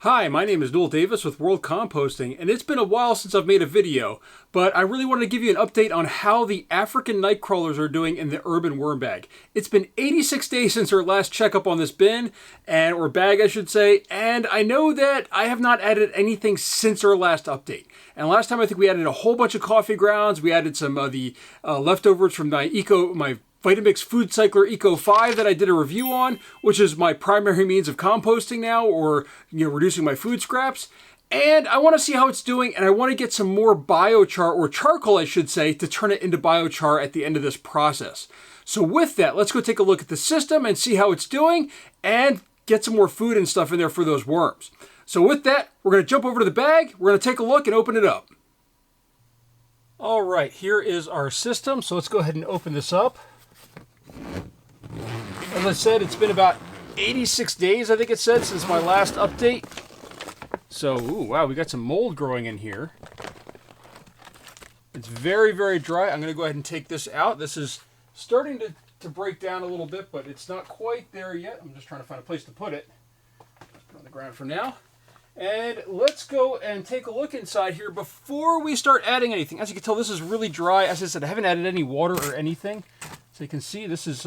Hi, my name is Noel Davis with World Composting, and it's been a while since I've made a video, but I really wanted to give you an update on how the African Nightcrawlers are doing in the urban worm bag. It's been 86 days since our last checkup on this bin, or bag I should say, and I know that I have not added anything since our last update. And last time I think we added a whole bunch of coffee grounds, we added some of the leftovers from my Vitamix Foodcycler Eco 5 that I did a review on, which is my primary means of composting now, or reducing my food scraps. And I want to see how it's doing, and I want to get some more biochar, or charcoal I should say, to turn it into biochar at the end of this process. So with that, let's go take a look at the system and see how it's doing, and get some more food and stuff in there for those worms. So with that, we're going to jump over to the bag, we're going to take a look and open it up. All right, here is our system, so let's go ahead and open this up. As I said, it's been about 86 days, I think it said, since my last update. So, ooh, wow, we got some mold growing in here. It's very, very dry. I'm going to go ahead and take this out. This is starting to break down a little bit, but it's not quite there yet. I'm just trying to find a place to put it. Just put it on the ground for now. And let's go and take a look inside here before we start adding anything. As you can tell, this is really dry. As I said, I haven't added any water or anything. So you can see this is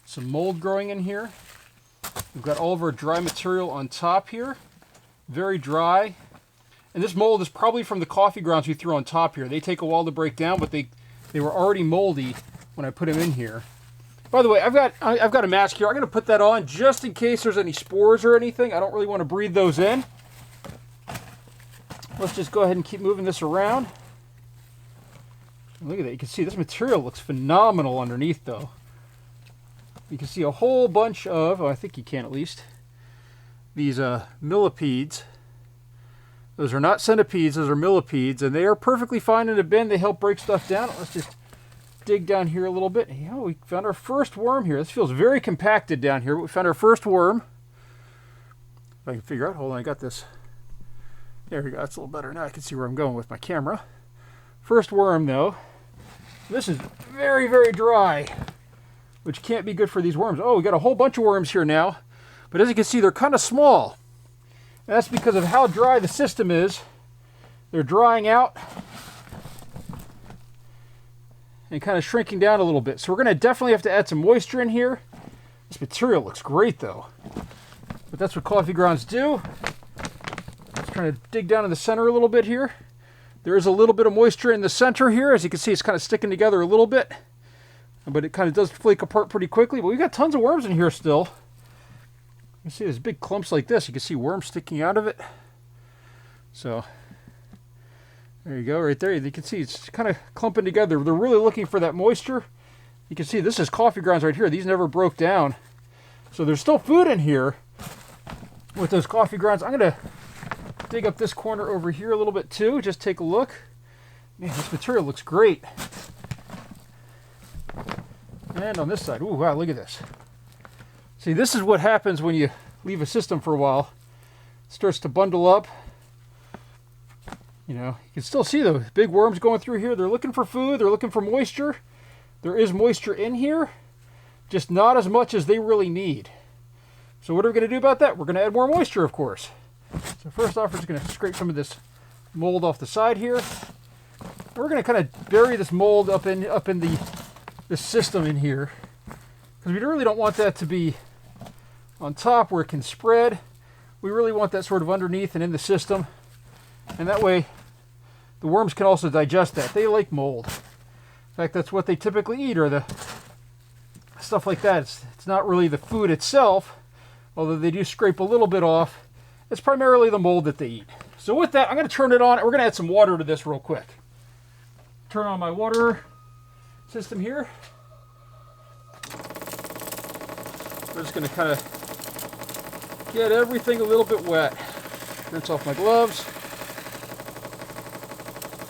some mold growing in here. We've got all of our dry material on top here. Very dry. And this mold is probably from the coffee grounds we threw on top here. They take a while to break down, but they were already moldy when I put them in here. By the way, I've got a mask here. I'm going to put that on just in case there's any spores or anything. I don't really want to breathe those in. Let's just go ahead and keep moving this around. Look at that. You can see this material looks phenomenal underneath, though. You can see a whole bunch of, I think you can at least, these millipedes. Those are not centipedes, those are millipedes, and they are perfectly fine in a bin. They help break stuff down. Let's just dig down here a little bit. Yeah, we found our first worm here. This feels very compacted down here, but we found our first worm. If I can figure out, hold on, I got this. There we go, that's a little better. Now I can see where I'm going with my camera. First worm, though. This is very, very dry, which can't be good for these worms. Oh, we got a whole bunch of worms here now. But as you can see, they're kind of small. And that's because of how dry the system is. They're drying out and kind of shrinking down a little bit. So we're going to definitely have to add some moisture in here. This material looks great, though. But that's what coffee grounds do. Just trying to dig down in the center a little bit here. There is a little bit of moisture in the center here. As you can see, it's kind of sticking together a little bit. But it kind of does flake apart pretty quickly. But we've got tons of worms in here still. You see there's big clumps like this. You can see worms sticking out of it. So, there you go, right there. You can see it's kind of clumping together. They're really looking for that moisture. You can see this is coffee grounds right here. These never broke down. So there's still food in here with those coffee grounds. I'm going to dig up this corner over here a little bit too. Just take a look. Man, this material looks great. And on this side, ooh, wow, look at this. See, this is what happens when you leave a system for a while. It starts to bundle up. You can still see the big worms going through here. They're looking for food. They're looking for moisture. There is moisture in here, just not as much as they really need. So what are we going to do about that? We're going to add more moisture, of course. So first off, we're just going to scrape some of this mold off the side here. We're going to kind of bury this mold up in the system in here, because we really don't want that to be on top where it can spread. We really want that sort of underneath and in the system, and that way the worms can also digest that. They like mold. In fact, that's what they typically eat, or the stuff like that. It's not really the food itself, although they do scrape a little bit off. It's primarily the mold that they eat. So with that, I'm going to turn it on, and we're going to add some water to this real quick. Turn on my water system here. We're just going to kind of get everything a little bit wet. Rinse off my gloves.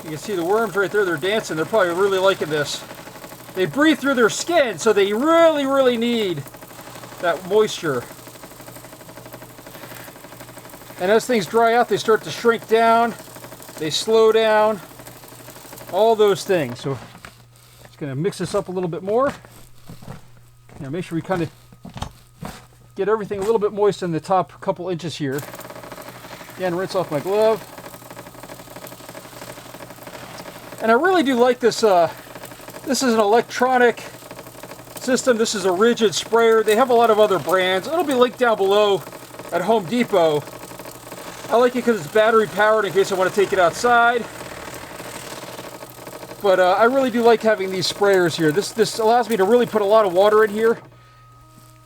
You can see the worms right there. They're dancing. They're probably really liking this. They breathe through their skin, so they really, really need that moisture. And as things dry out, they start to shrink down. They slow down. All those things. So just going to mix this up a little bit more. Make sure we kind of get everything a little bit moist in the top couple inches here. Again, rinse off my glove. And I really do like this. This is an electronic system. This is a rigid sprayer. They have a lot of other brands. It'll be linked down below at Home Depot. I like it because it's battery powered in case I want to take it outside. But I really do like having these sprayers here. This allows me to really put a lot of water in here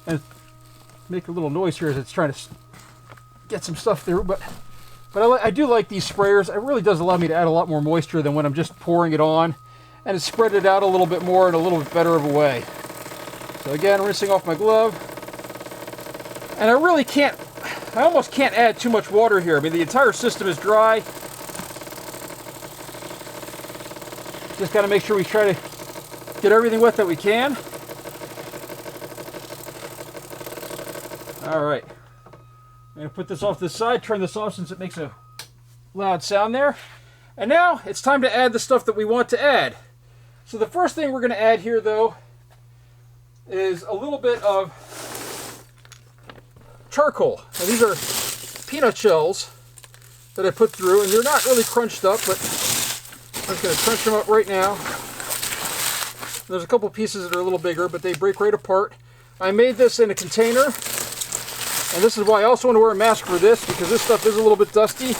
and make a little noise here as it's trying to get some stuff through. But I do like these sprayers. It really does allow me to add a lot more moisture than when I'm just pouring it on. And it spread it out a little bit more in a little bit better of a way. So again, rinsing off my glove. And I almost can't add too much water here. I mean, the entire system is dry. Just got to make sure we try to get everything wet that we can. All right. I'm going to put this off to the side, turn this off since it makes a loud sound there. And now it's time to add the stuff that we want to add. So the first thing we're going to add here, though, is a little bit of charcoal. Now, these are peanut shells that I put through, and they're not really crunched up, but I'm just going to crunch them up right now. There's a couple pieces that are a little bigger, but they break right apart. I made this in a container, and this is why I also want to wear a mask for this, because this stuff is a little bit dusty.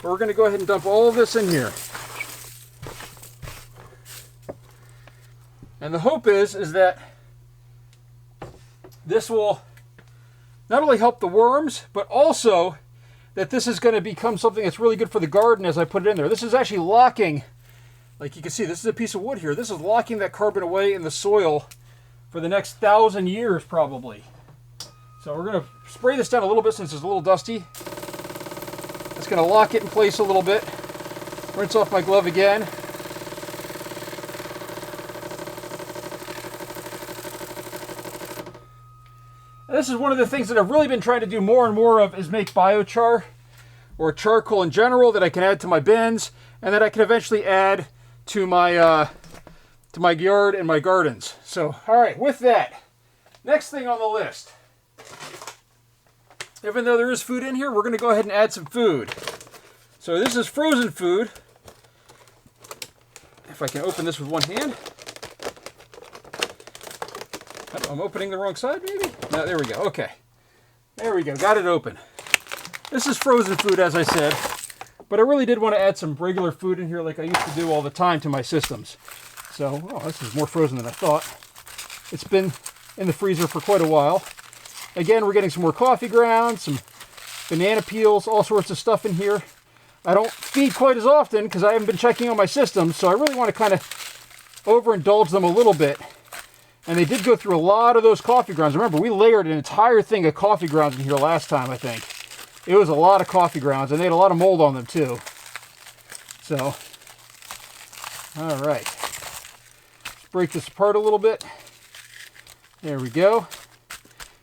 But we're going to go ahead and dump all of this in here. And the hope is that this will not only help the worms, but also that this is going to become something that's really good for the garden as I put it in there. This is actually locking, like you can see, this is a piece of wood here. This is locking that carbon away in the soil for the next 1,000 years probably. So we're going to spray this down a little bit since it's a little dusty. It's going to lock it in place a little bit. Rinse off my glove again. And this is one of the things that I've really been trying to do more and more of, is make biochar or charcoal in general that I can add to my bins and that I can eventually add to my yard and my gardens. So, all right, with that, next thing on the list. Even though there is food in here, we're going to go ahead and add some food. So this is frozen food. If I can open this with one hand. I'm opening the wrong side, maybe? No, there we go. Okay. There we go. Got it open. This is frozen food, as I said. But I really did want to add some regular food in here like I used to do all the time to my systems. So, oh, this is more frozen than I thought. It's been in the freezer for quite a while. Again, we're getting some more coffee grounds, some banana peels, all sorts of stuff in here. I don't feed quite as often because I haven't been checking on my systems, so I really want to kind of overindulge them a little bit. And they did go through a lot of those coffee grounds. Remember, we layered an entire thing of coffee grounds in here last time, I think. It was a lot of coffee grounds, and they had a lot of mold on them, too. So, all right. Let's break this apart a little bit. There we go.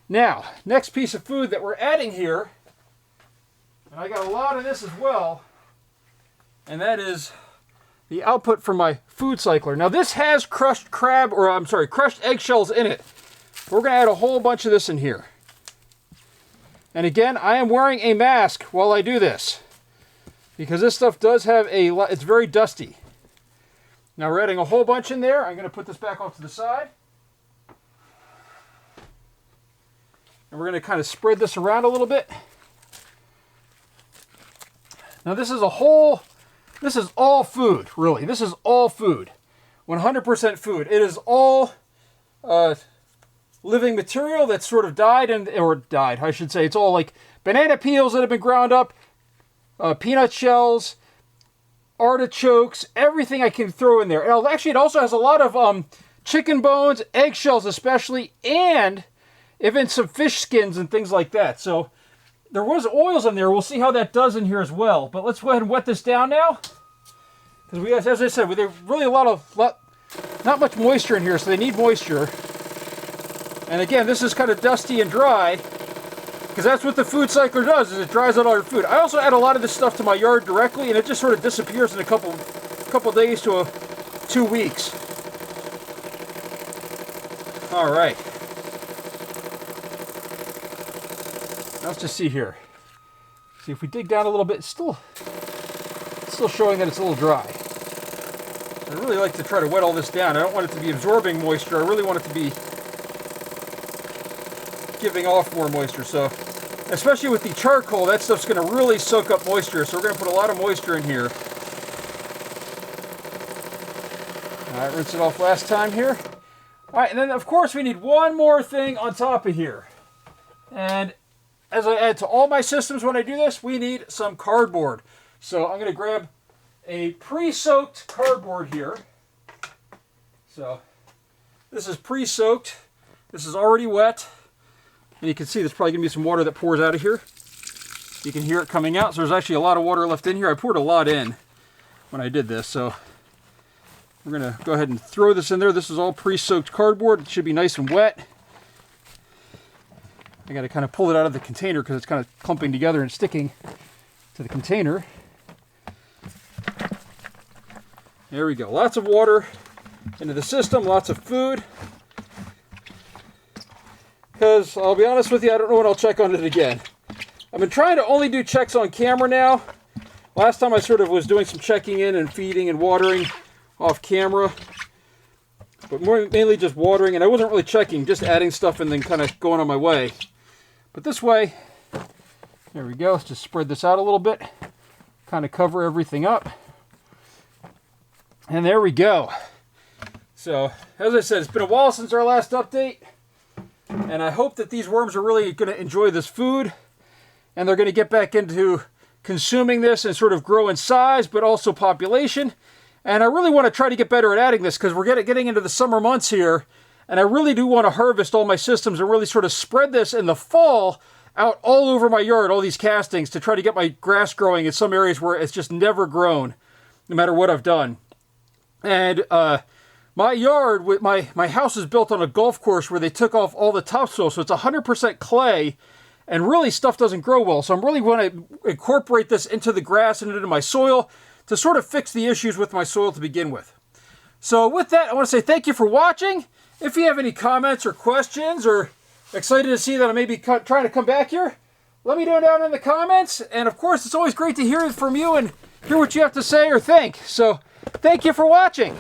Now, next piece of food that we're adding here, and I got a lot of this as well, and that is the output from my Foodcycler. Now this has crushed eggshells in it. We're going to add a whole bunch of this in here. And again, I am wearing a mask while I do this, because this stuff does have it's very dusty. Now we're adding a whole bunch in there. I'm going to put this back off to the side. And we're going to kind of spread this around a little bit. Now this is all food, really. This is all food. 100% food. It is all living material that's sort of died, I should say. It's all like banana peels that have been ground up, peanut shells, artichokes, everything I can throw in there. And actually, it also has a lot of chicken bones, eggshells especially, and even some fish skins and things like that. So there was oils in there. We'll see how that does in here as well. But let's go ahead and wet this down now. Because we, as I said, there's really not much moisture in here, so they need moisture. And again, this is kind of dusty and dry, because that's what the Foodcycler does, is it dries out all your food. I also add a lot of this stuff to my yard directly, and it just sort of disappears in a couple days to 2 weeks. All right. Let's just see here. See, if we dig down a little bit, it's still showing that it's a little dry. I really like to try to wet all this down. I don't want it to be absorbing moisture. I really want it to be giving off more moisture. So, especially with the charcoal, that stuff's going to really soak up moisture. So we're going to put a lot of moisture in here. All right, rinse it off last time here. All right, and then of course we need one more thing on top of here. And as I add to all my systems when I do this, we need some cardboard. So I'm going to grab a pre-soaked cardboard here. So this is pre-soaked. This is already wet. And you can see there's probably going to be some water that pours out of here. You can hear it coming out. So there's actually a lot of water left in here. I poured a lot in when I did this. So we're going to go ahead and throw this in there. This is all pre-soaked cardboard. It should be nice and wet. I got to kind of pull it out of the container because it's kind of clumping together and sticking to the container. There we go. Lots of water into the system, lots of food. Because I'll be honest with you, I don't know when I'll check on it again. I've been trying to only do checks on camera now. Last time I sort of was doing some checking in and feeding and watering off camera. But mainly just watering, and I wasn't really checking, just adding stuff and then kind of going on my way. But this way, there we go. Let's just spread this out a little bit. Kind of cover everything up. And there we go. So, as I said, it's been a while since our last update. And I hope that these worms are really going to enjoy this food. And they're going to get back into consuming this and sort of grow in size, but also population. And I really want to try to get better at adding this because we're getting into the summer months here. And I really do want to harvest all my systems and really sort of spread this in the fall out all over my yard, all these castings, to try to get my grass growing in some areas where it's just never grown, no matter what I've done. And my yard, my house is built on a golf course where they took off all the topsoil, so it's 100% clay, and really stuff doesn't grow well. So I'm really want to incorporate this into the grass and into my soil to sort of fix the issues with my soil to begin with. So with that, I want to say thank you for watching. If you have any comments or questions or excited to see that I may be trying to come back here, let me know down in the comments. And of course, it's always great to hear from you and hear what you have to say or think. So thank you for watching.